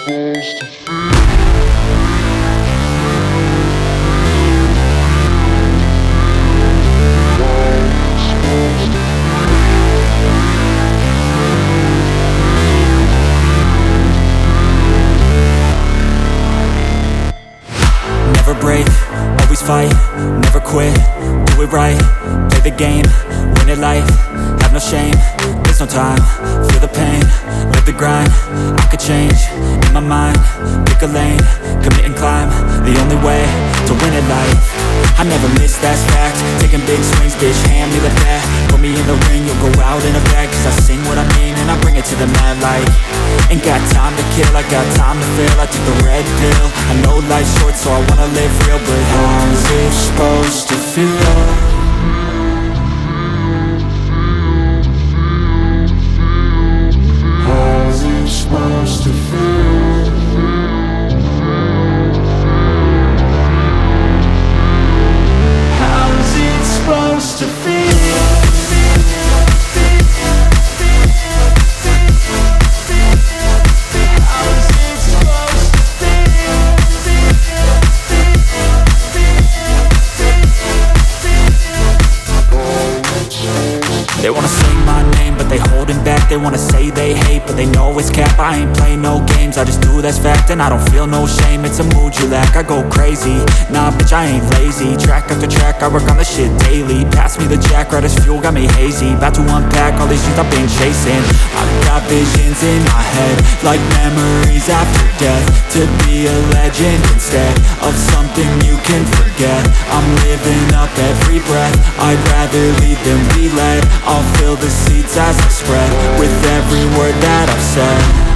Never break, always fight, never quit, do it right, play the game, win it life, have no shame, there's no time, feel the pain, live the grind, I could change, in my mind, pick a lane, commit and climb, the only way to win at life. I never miss, that's fact, taking big swings, bitch, hand me the bat, put me in the ring, you'll go out in a bag, cause I sing what I mean and I bring it to the mad light. Ain't got time to kill, I got time to feel, I took the red pill, I know life's short so I wanna live real, but how's it supposed to feel? How's it supposed to feel? How's it supposed to feel? They wanna say my name, but they holding back. They wanna say they hate, but they know it's cap. I ain't play no games, I just do that's fact. And I don't feel no shame, it's a mood you lack. I go crazy, nah bitch I ain't lazy. Track after track, I work on this shit daily. Pass me the jack, right as fuel, got me hazy. About to unpack all these things I've been chasing. I've got visions in my head, like memories after death. To be a legend instead of something you can forget. I'm living up every breath, I'd rather lead than be led. I'll fill the seats as I spread with every word that I've said.